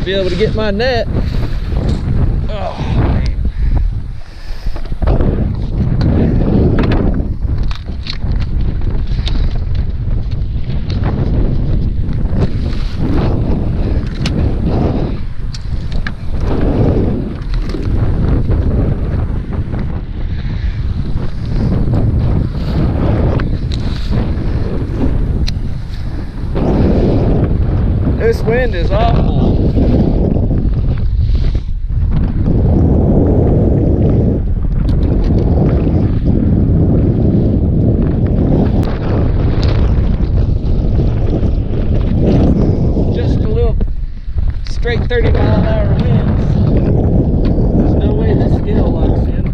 be able to get my net. Oh, man. This wind is awful. Just a little straight 30-mile-an-hour winds. There's no way this scale locks in.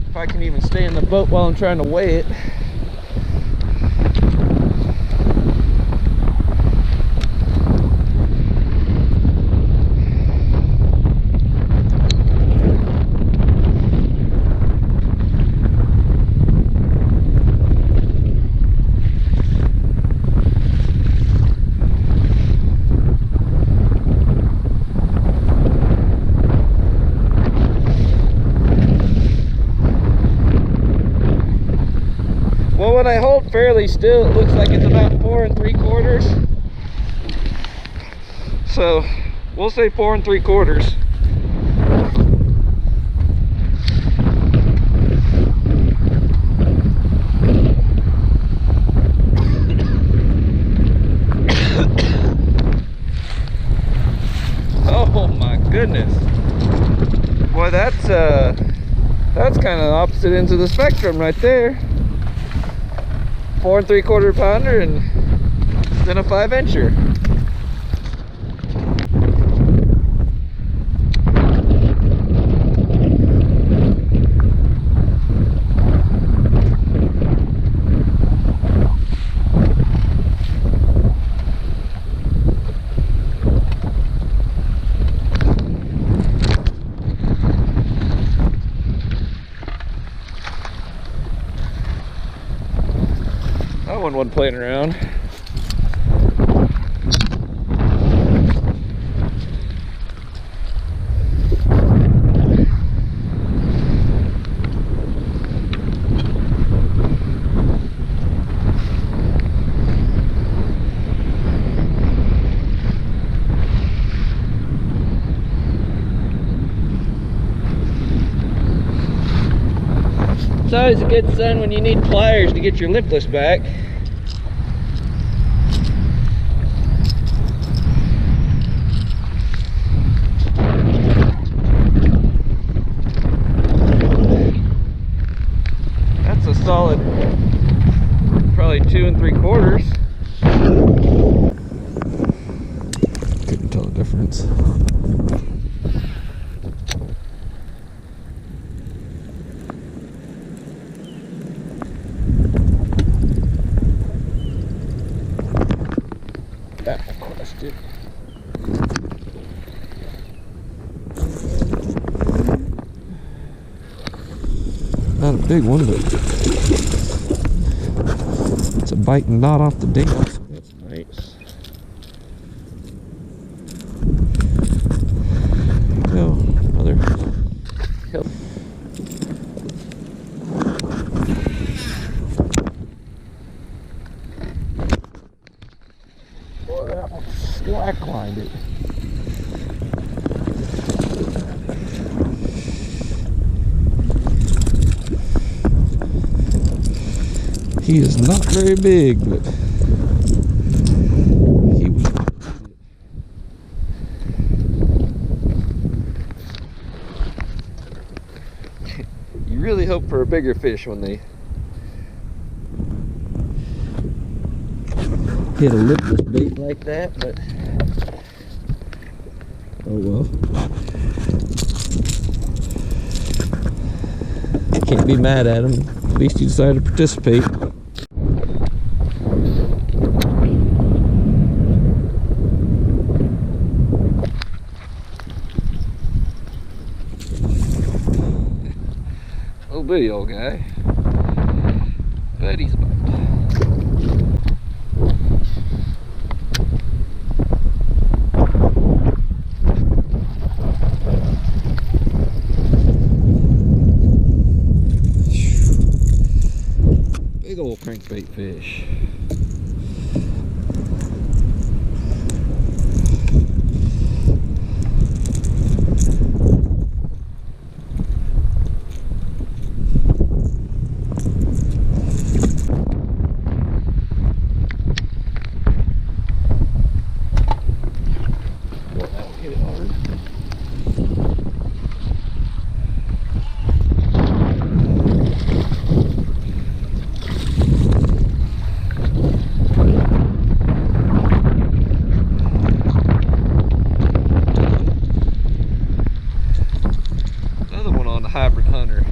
If I can even stay in the boat while I'm trying to weigh it. Well, when I hold fairly still, it looks like it's about 4 3/4. So we'll say 4 3/4. Oh my goodness. Boy, that's kind of opposite ends of the spectrum right there. 4 3/4 pounder and then a 5-incher. That one wasn't playing around. It's always a good sign when you need pliers to get your lipless back. That's a solid, probably 2 3/4. Couldn't tell the difference. That crushed it. Not a big one, but it's a biting knot off the dam. That's nice. There you go, another hill. Boy, that one slacklined it. He is not very big, but he was. You really hope for a bigger fish when they hit a lipless bait like that, but oh well. Can't be mad at him. At least he decided to participate. Little bitty old guy. but he's a bite. Big old crankbait fish. Hybrid hunter.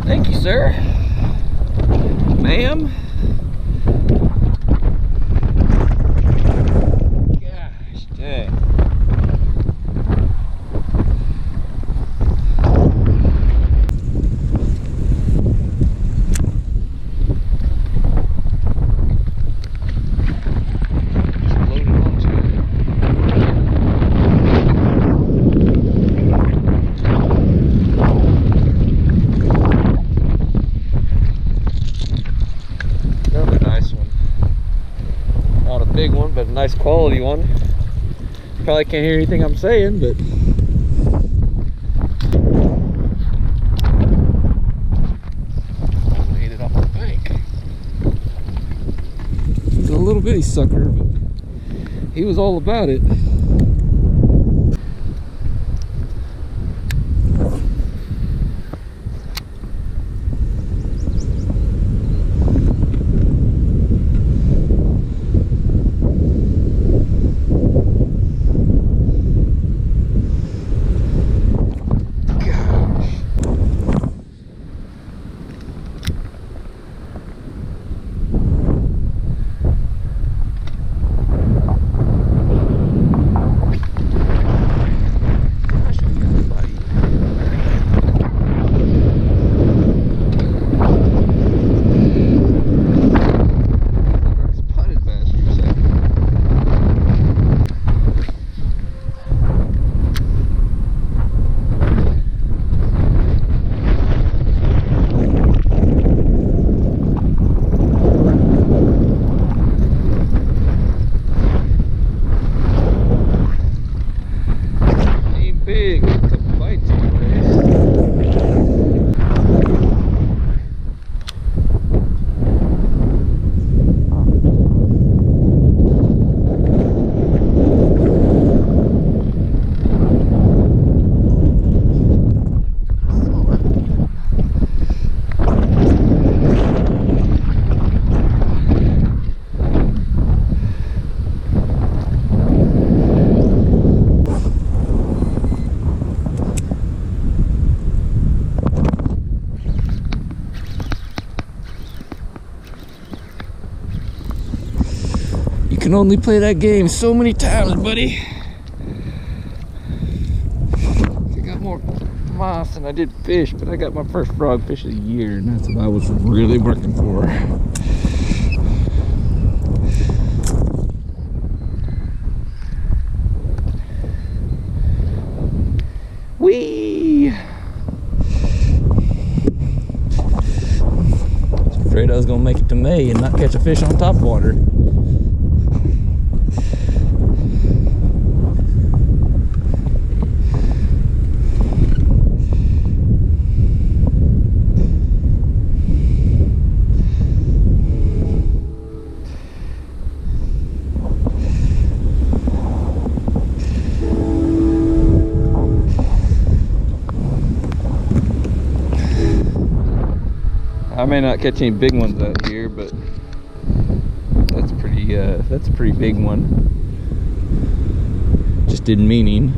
Thank you, sir. Ma'am. Gosh dang. Big one, but a nice quality one. Probably can't hear anything I'm saying, but made it off the bank. He's a little bitty sucker, but he was all about it. Can only play that game so many times, buddy. I got more moss than I did fish, but I got my first frog fish of the year, and that's what I was really working for. Whee! I was afraid I was gonna make it to May and not catch a fish on top water. I may not catch any big ones out here, but that's a pretty big one. Just in meaning.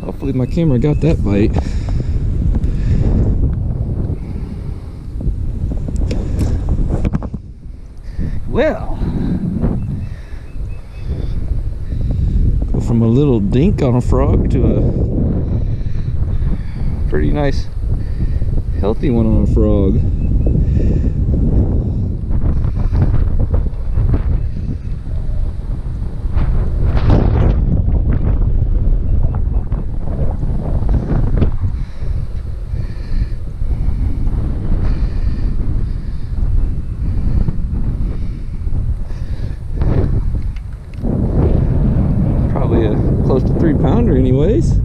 Hopefully my camera got that bite. Well, go from a little dink on a frog to a pretty nice healthy one on a frog. Close to 3-pounder anyways.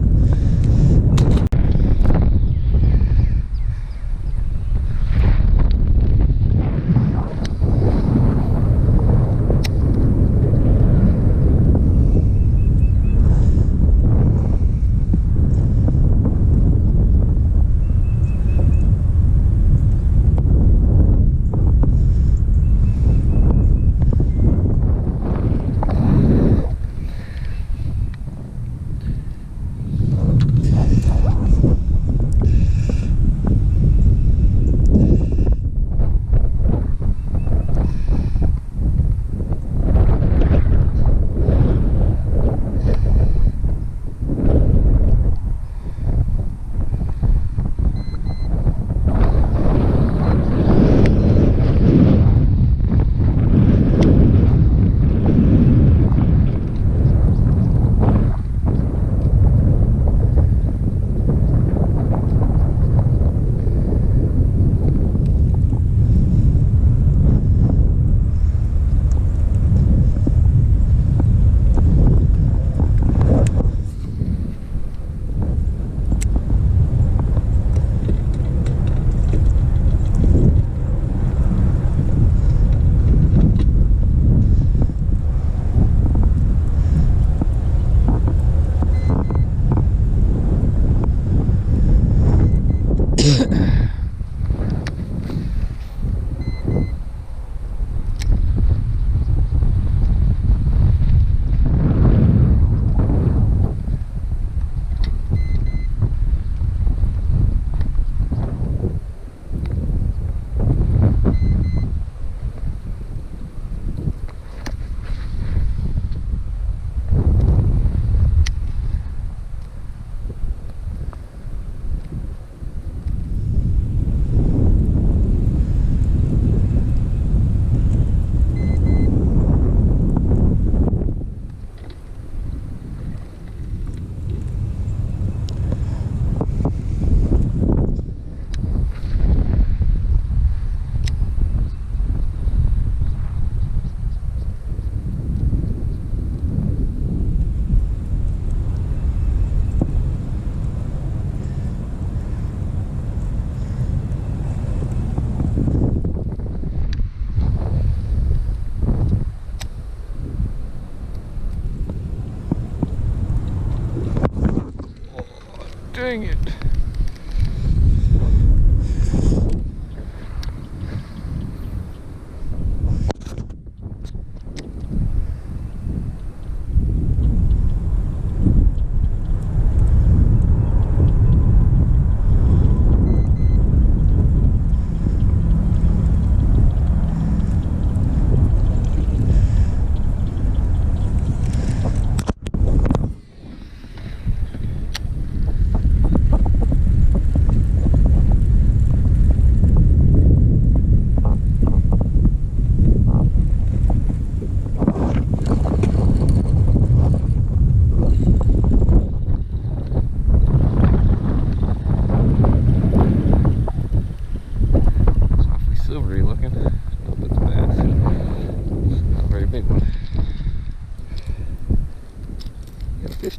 Dang it.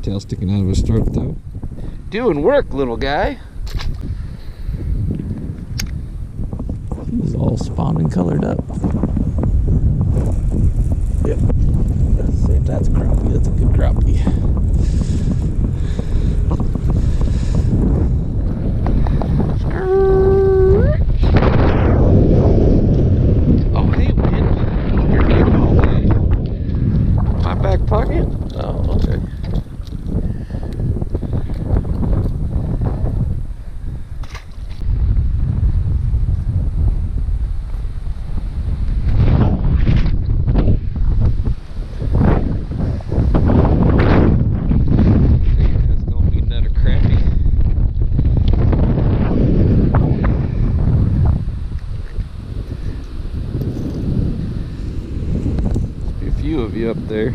tail sticking out of his throat though. Doing work, little guy. He's all spawned and colored up. Yep. That's it. That's a crappie. That's a good crappie. Oh, hey, man. You're getting all day. My back pocket? Oh, okay. Of you up there.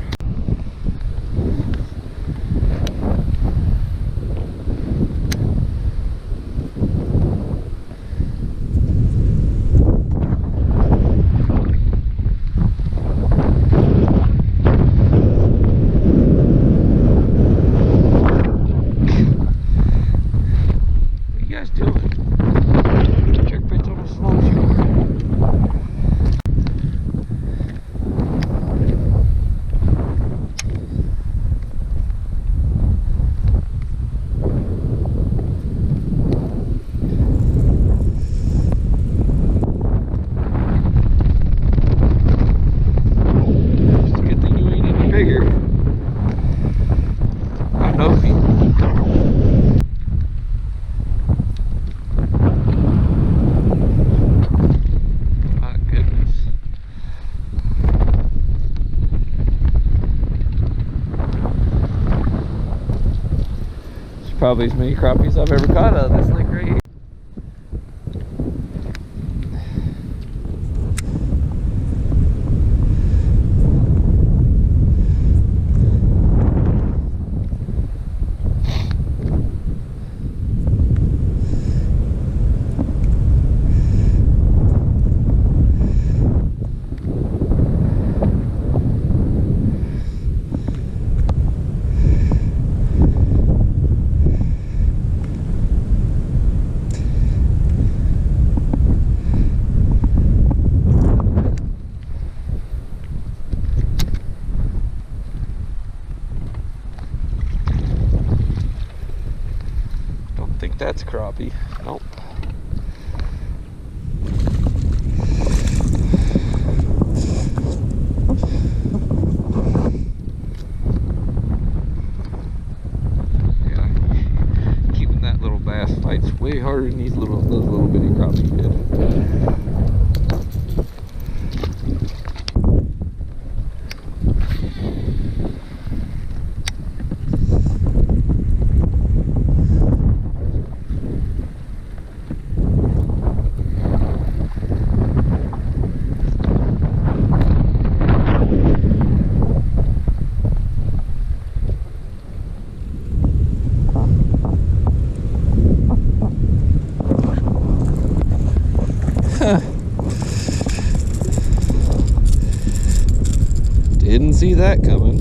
What are you guys doing? Jerkbait's almost as long as you are. Probably as many crappies I've ever caught out of this lake right here. That's crappie. Nope. Yeah, keeping that little bass fights way harder than those little bitty crappie did. Didn't see that coming.